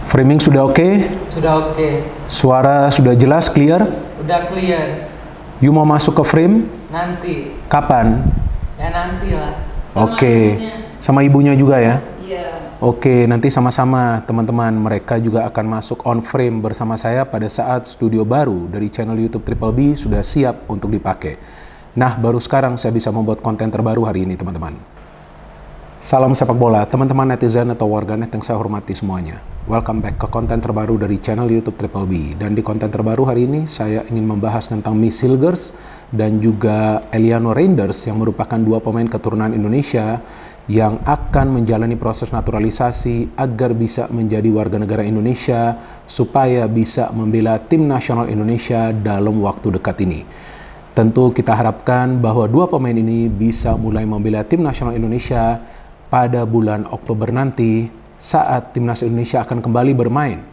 Framing sudah oke? Sudah oke. Suara sudah jelas, clear? Udah clear. You mau masuk ke frame? Nanti. Kapan? Ya nanti lah. Oke. Sama ibunya juga ya? Iya. Oke, nanti sama-sama teman-teman. Mereka juga akan masuk on frame bersama saya pada saat studio baru dari channel YouTube Triple B sudah siap untuk dipakai. Nah, baru sekarang saya bisa membuat konten terbaru hari ini, teman-teman. Salam sepak bola, teman-teman netizen atau warganet yang saya hormati semuanya. Welcome back ke konten terbaru dari channel YouTube Triple B. Dan di konten terbaru hari ini, saya ingin membahas tentang Miss Hilgers dan juga Eliano Reinders yang merupakan dua pemain keturunan Indonesia yang akan menjalani proses naturalisasi agar bisa menjadi warga negara Indonesia supaya bisa membela tim nasional Indonesia dalam waktu dekat ini. Tentu kita harapkan bahwa dua pemain ini bisa mulai membela tim nasional Indonesia pada bulan Oktober nanti saat timnas Indonesia akan kembali bermain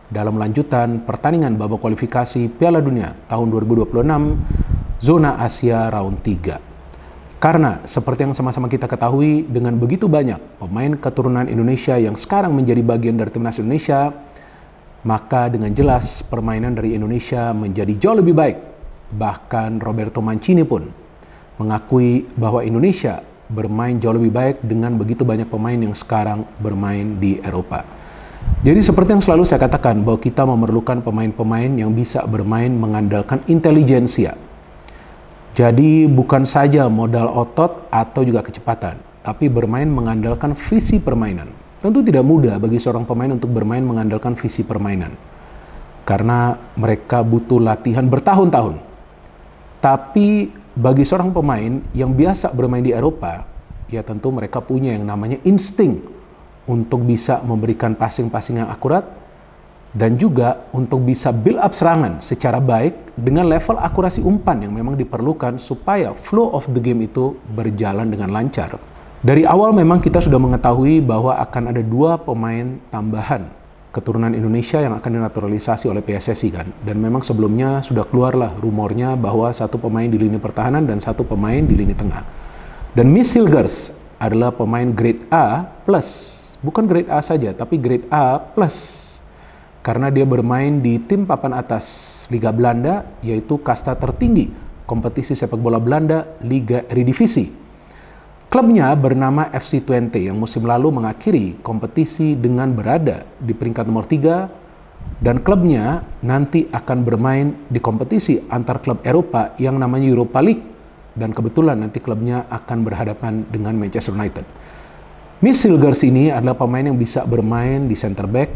dalam lanjutan pertandingan babak kualifikasi Piala Dunia tahun 2026 zona Asia round 3. Karena seperti yang sama-sama kita ketahui, dengan begitu banyak pemain keturunan Indonesia yang sekarang menjadi bagian dari timnas Indonesia, maka dengan jelas permainan dari Indonesia menjadi jauh lebih baik. Bahkan Roberto Mancini pun mengakui bahwa Indonesia bermain jauh lebih baik dengan begitu banyak pemain yang sekarang bermain di Eropa. Jadi seperti yang selalu saya katakan bahwa kita memerlukan pemain-pemain yang bisa bermain mengandalkan intelijensia. Jadi bukan saja modal otot atau juga kecepatan, tapi bermain mengandalkan visi permainan. Tentu tidak mudah bagi seorang pemain untuk bermain mengandalkan visi permainan. Karena mereka butuh latihan bertahun-tahun. Tapi bagi seorang pemain yang biasa bermain di Eropa, ya tentu mereka punya yang namanya insting untuk bisa memberikan passing-passing yang akurat dan juga untuk bisa build up serangan secara baik dengan level akurasi umpan yang memang diperlukan supaya flow of the game itu berjalan dengan lancar. Dari awal memang kita sudah mengetahui bahwa akan ada dua pemain tambahan keturunan Indonesia yang akan dinaturalisasi oleh PSSI kan. Dan memang sebelumnya sudah keluarlah rumornya bahwa satu pemain di lini pertahanan dan satu pemain di lini tengah. Dan Miss Hilgers adalah pemain grade A+. Bukan grade A saja, tapi grade A+. Karena dia bermain di tim papan atas Liga Belanda, yaitu kasta tertinggi kompetisi sepak bola Belanda, Liga Eredivisie. Klubnya bernama FC Twente yang musim lalu mengakhiri kompetisi dengan berada di peringkat nomor 3 dan klubnya nanti akan bermain di kompetisi antar klub Eropa yang namanya Europa League dan kebetulan nanti klubnya akan berhadapan dengan Manchester United. Miss Hilgers ini adalah pemain yang bisa bermain di center back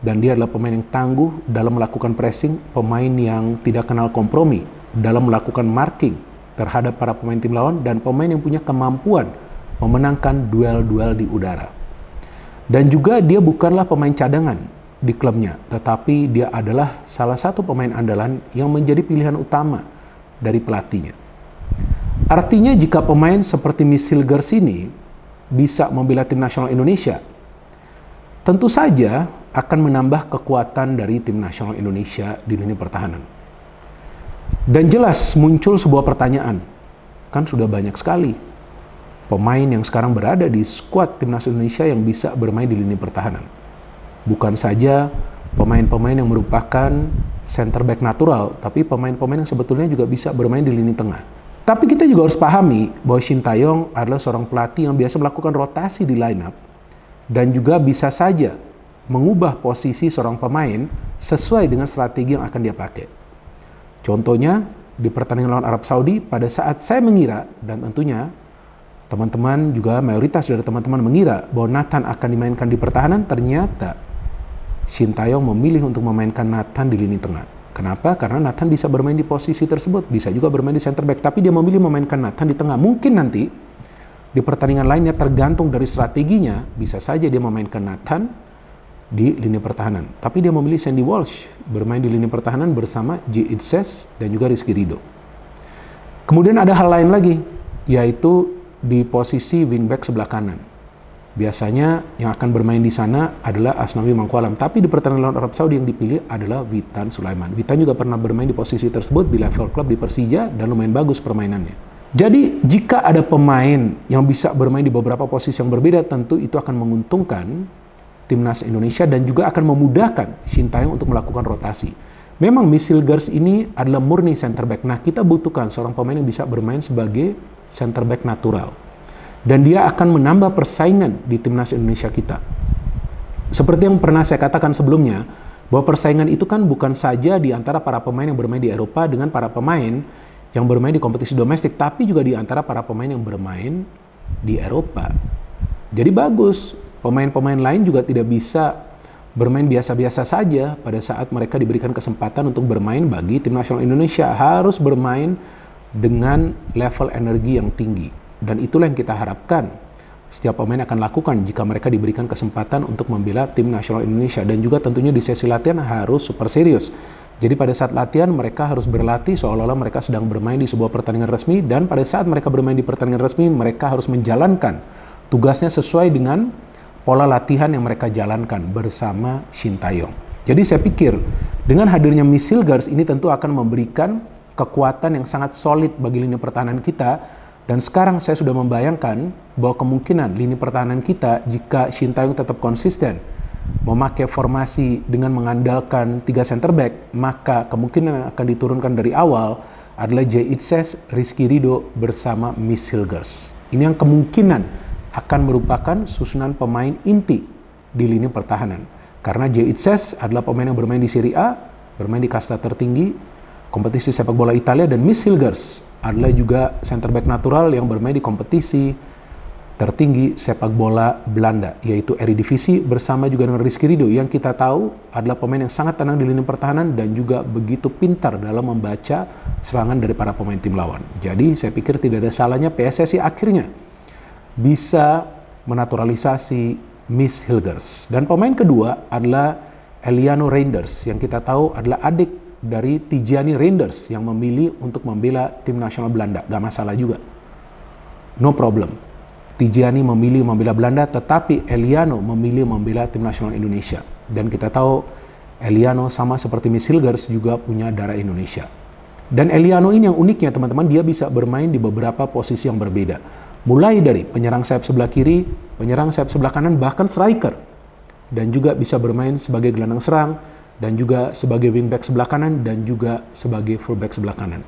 dan dia adalah pemain yang tangguh dalam melakukan pressing, pemain yang tidak kenal kompromi dalam melakukan marking terhadap para pemain tim lawan dan pemain yang punya kemampuan memenangkan duel-duel di udara. Dan juga dia bukanlah pemain cadangan di klubnya, tetapi dia adalah salah satu pemain andalan yang menjadi pilihan utama dari pelatihnya. Artinya jika pemain seperti Miss Hilgers ini bisa membela tim nasional Indonesia, tentu saja akan menambah kekuatan dari tim nasional Indonesia di lini pertahanan. Dan jelas muncul sebuah pertanyaan, kan sudah banyak sekali pemain yang sekarang berada di skuad timnas Indonesia yang bisa bermain di lini pertahanan. Bukan saja pemain-pemain yang merupakan center back natural, tapi pemain-pemain yang sebetulnya juga bisa bermain di lini tengah. Tapi kita juga harus pahami bahwa Shin Tae-yong adalah seorang pelatih yang biasa melakukan rotasi di line-up dan juga bisa saja mengubah posisi seorang pemain sesuai dengan strategi yang akan dia pakai. Contohnya, di pertandingan lawan Arab Saudi, pada saat saya mengira, dan tentunya teman-teman juga mayoritas dari teman-teman mengira bahwa Nathan akan dimainkan di pertahanan, ternyata Shin Tae-yong memilih untuk memainkan Nathan di lini tengah. Kenapa? Karena Nathan bisa bermain di posisi tersebut, bisa juga bermain di center back, tapi dia memilih memainkan Nathan di tengah. Mungkin nanti di pertandingan lainnya tergantung dari strateginya, bisa saja dia memainkan Nathan di lini pertahanan. Tapi dia memilih Sandy Walsh bermain di lini pertahanan bersama J. Itzes dan juga Rizky Ridho. Kemudian ada hal lain lagi, yaitu di posisi wingback sebelah kanan. Biasanya yang akan bermain di sana adalah Asnawi Mangkualam. Tapi di pertandingan lawan Arab Saudi yang dipilih adalah Witan Sulaiman. Witan juga pernah bermain di posisi tersebut di level klub di Persija dan lumayan bagus permainannya. Jadi jika ada pemain yang bisa bermain di beberapa posisi yang berbeda, tentu itu akan menguntungkan timnas Indonesia dan juga akan memudahkan Shin Tae-yong untuk melakukan rotasi. Memang Miss Hilgers ini adalah murni center back. Nah, kita butuhkan seorang pemain yang bisa bermain sebagai center back natural. Dan dia akan menambah persaingan di timnas Indonesia kita. Seperti yang pernah saya katakan sebelumnya, bahwa persaingan itu kan bukan saja di antara para pemain yang bermain di Eropa dengan para pemain yang bermain di kompetisi domestik, tapi juga di antara para pemain yang bermain di Eropa. Jadi bagus, pemain-pemain lain juga tidak bisa bermain biasa-biasa saja pada saat mereka diberikan kesempatan untuk bermain bagi tim nasional Indonesia. Harus bermain dengan level energi yang tinggi. Dan itulah yang kita harapkan setiap pemain akan lakukan jika mereka diberikan kesempatan untuk membela tim nasional Indonesia. Dan juga tentunya di sesi latihan harus super serius. Jadi pada saat latihan mereka harus berlatih seolah-olah mereka sedang bermain di sebuah pertandingan resmi. Dan pada saat mereka bermain di pertandingan resmi, mereka harus menjalankan tugasnya sesuai dengan pola latihan yang mereka jalankan bersama Shin Tae-yong. Jadi saya pikir dengan hadirnya Miss Hilgers ini tentu akan memberikan kekuatan yang sangat solid bagi lini pertahanan kita. Dan sekarang saya sudah membayangkan bahwa kemungkinan lini pertahanan kita jika Shin Tae-yong tetap konsisten memakai formasi dengan mengandalkan 3 center back, maka kemungkinan yang akan diturunkan dari awal adalah Jae Itses, Rizky Ridho bersama Miss Hilgers. Ini yang kemungkinan akan merupakan susunan pemain inti di lini pertahanan. Karena Jae Itses adalah pemain yang bermain di Serie A, bermain di kasta tertinggi, kompetisi sepak bola Italia, dan Miss Hilgers adalah juga center back natural yang bermain di kompetisi tertinggi sepak bola Belanda, yaitu Eredivisie, bersama juga dengan Rizky Ridho yang kita tahu adalah pemain yang sangat tenang di lini pertahanan dan juga begitu pintar dalam membaca serangan dari para pemain tim lawan. Jadi saya pikir tidak ada salahnya PSSI akhirnya bisa menaturalisasi Miss Hilgers. Dan pemain kedua adalah Eliano Reinders yang kita tahu adalah adik dari Tijani Reinders yang memilih untuk membela tim nasional Belanda. Gak masalah juga. No problem. Tijani memilih membela Belanda, tetapi Eliano memilih membela tim nasional Indonesia. Dan kita tahu Eliano sama seperti Miss Hilgers juga punya darah Indonesia. Dan Eliano ini yang uniknya teman-teman, dia bisa bermain di beberapa posisi yang berbeda. Mulai dari penyerang sayap sebelah kiri, penyerang sayap sebelah kanan, bahkan striker. Dan juga bisa bermain sebagai gelandang serang, dan juga sebagai wingback sebelah kanan, dan juga sebagai fullback sebelah kanan.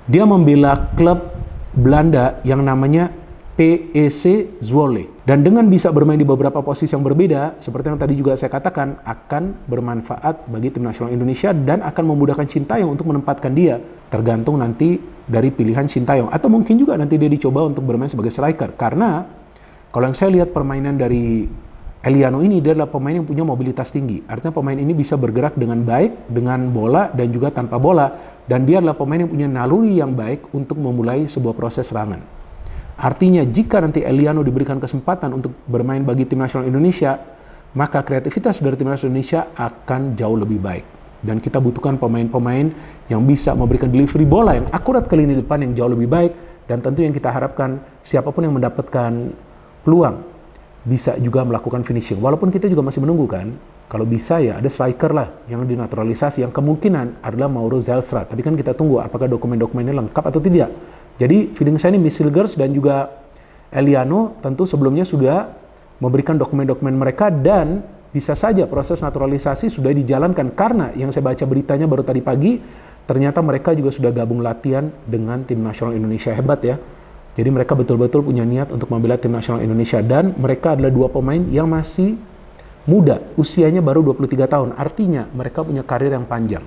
Dia membela klub Belanda yang namanya PEC Zwolle. Dan dengan bisa bermain di beberapa posisi yang berbeda, seperti yang tadi juga saya katakan, akan bermanfaat bagi tim nasional Indonesia dan akan memudahkan Shin Tae-yong untuk menempatkan dia, tergantung nanti dari pilihan Shin Tae-yong. Atau mungkin juga nanti dia dicoba untuk bermain sebagai striker. Karena kalau yang saya lihat permainan dari Eliano ini, dia adalah pemain yang punya mobilitas tinggi. Artinya pemain ini bisa bergerak dengan baik, dengan bola dan juga tanpa bola. Dan dia adalah pemain yang punya naluri yang baik untuk memulai sebuah proses serangan. Artinya jika nanti Eliano diberikan kesempatan untuk bermain bagi tim nasional Indonesia, maka kreativitas dari tim nasional Indonesia akan jauh lebih baik. Dan kita butuhkan pemain-pemain yang bisa memberikan delivery bola yang akurat ke lini depan yang jauh lebih baik. Dan tentu yang kita harapkan siapapun yang mendapatkan peluang bisa juga melakukan finishing. Walaupun kita juga masih menunggu kan, kalau bisa ya ada striker lah yang dinaturalisasi, yang kemungkinan adalah Mauro Zelstra. Tapi kan kita tunggu apakah dokumen-dokumennya lengkap atau tidak. Jadi feeling saya ini Miss Hilgers dan juga Eliano tentu sebelumnya sudah memberikan dokumen-dokumen mereka dan bisa saja proses naturalisasi sudah dijalankan karena yang saya baca beritanya baru tadi pagi ternyata mereka juga sudah gabung latihan dengan tim nasional Indonesia. Hebat ya. Jadi mereka betul-betul punya niat untuk membela tim nasional Indonesia dan mereka adalah dua pemain yang masih muda, usianya baru 23 tahun. Artinya mereka punya karir yang panjang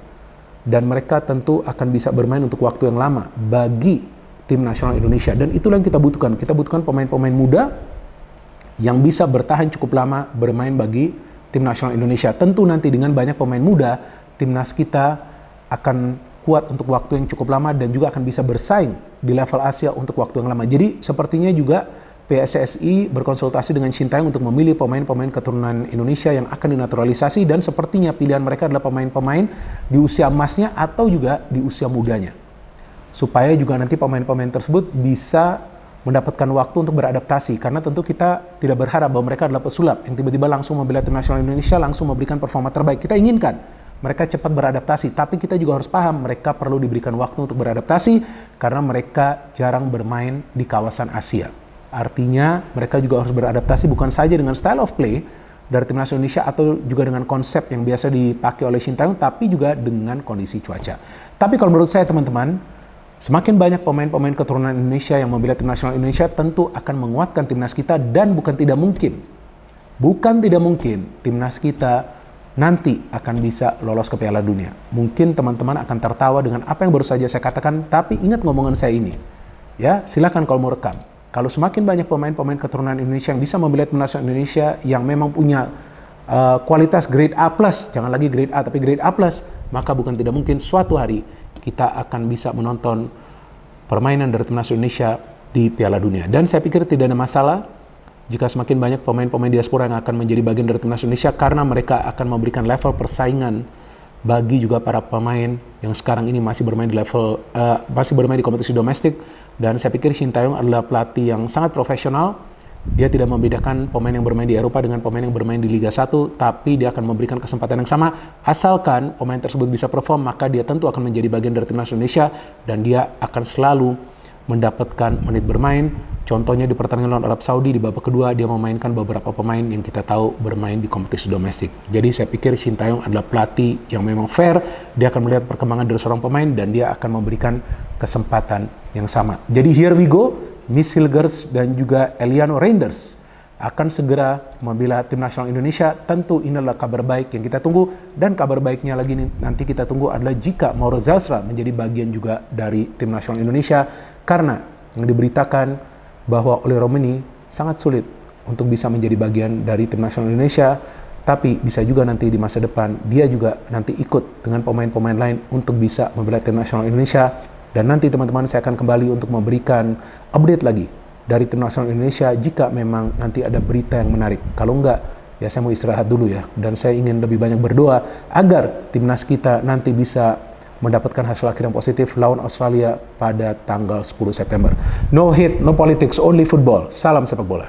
dan mereka tentu akan bisa bermain untuk waktu yang lama bagi tim nasional Indonesia. Dan itulah yang kita butuhkan. Kita butuhkan pemain-pemain muda yang bisa bertahan cukup lama bermain bagi tim nasional Indonesia. Tentu nanti dengan banyak pemain muda, timnas kita akan kuat untuk waktu yang cukup lama dan juga akan bisa bersaing di level Asia untuk waktu yang lama. Jadi sepertinya juga PSSI berkonsultasi dengan Shin Tae-yong untuk memilih pemain-pemain keturunan Indonesia yang akan dinaturalisasi dan sepertinya pilihan mereka adalah pemain-pemain di usia emasnya atau juga di usia mudanya. Supaya juga nanti pemain-pemain tersebut bisa mendapatkan waktu untuk beradaptasi. Karena tentu kita tidak berharap bahwa mereka adalah pesulap yang tiba-tiba langsung membela tim nasional Indonesia, langsung memberikan performa terbaik. Kita inginkan mereka cepat beradaptasi, tapi kita juga harus paham mereka perlu diberikan waktu untuk beradaptasi karena mereka jarang bermain di kawasan Asia. Artinya mereka juga harus beradaptasi bukan saja dengan style of play, dari timnas Indonesia atau juga dengan konsep yang biasa dipakai oleh Shin Tae-yong, tapi juga dengan kondisi cuaca. Tapi kalau menurut saya teman-teman, semakin banyak pemain-pemain keturunan Indonesia yang membela tim nasional Indonesia tentu akan menguatkan timnas kita, dan bukan tidak mungkin timnas kita nanti akan bisa lolos ke Piala Dunia. Mungkin teman-teman akan tertawa dengan apa yang baru saja saya katakan, tapi ingat ngomongan saya ini. Ya, silakan kalau mau rekam. Kalau semakin banyak pemain-pemain keturunan Indonesia yang bisa membela tim nasional Indonesia yang memang punya kualitas grade A+, jangan lagi grade A tapi grade A+, maka bukan tidak mungkin suatu hari kita akan bisa menonton permainan dari tim nasional Indonesia di Piala Dunia. Dan saya pikir tidak ada masalah jika semakin banyak pemain-pemain diaspora yang akan menjadi bagian dari timnas Indonesia, karena mereka akan memberikan level persaingan bagi juga para pemain yang sekarang ini masih bermain di kompetisi domestik. Dan saya pikir Shin Tae-yong adalah pelatih yang sangat profesional. Dia tidak membedakan pemain yang bermain di Eropa dengan pemain yang bermain di Liga 1, tapi dia akan memberikan kesempatan yang sama. Asalkan pemain tersebut bisa perform, maka dia tentu akan menjadi bagian dari timnas Indonesia dan dia akan selalu mendapatkan menit bermain. Contohnya di pertandingan lawan Arab Saudi di babak kedua, dia memainkan beberapa pemain yang kita tahu bermain di kompetisi domestik. Jadi saya pikir Shin Tae-yong adalah pelatih yang memang fair. Dia akan melihat perkembangan dari seorang pemain dan dia akan memberikan kesempatan yang sama. Jadi here we go, Miss Hilgers dan juga Eliano Reinders akan segera membela tim nasional Indonesia. Tentu ini adalah kabar baik yang kita tunggu, dan kabar baiknya lagi nanti kita tunggu adalah jika Mauro Zelstra menjadi bagian juga dari tim nasional Indonesia, karena yang diberitakan bahwa Oli Romeni sangat sulit untuk bisa menjadi bagian dari tim nasional Indonesia, tapi bisa juga nanti di masa depan dia juga nanti ikut dengan pemain-pemain lain untuk bisa membela tim nasional Indonesia. Dan nanti teman-teman saya akan kembali untuk memberikan update lagi dari tim nasional Indonesia jika memang nanti ada berita yang menarik. Kalau enggak, ya saya mau istirahat dulu ya, dan saya ingin lebih banyak berdoa agar timnas kita nanti bisa mendapatkan hasil akhir yang positif lawan Australia pada tanggal 10 September. No hate, no politics, only football. Salam sepak bola.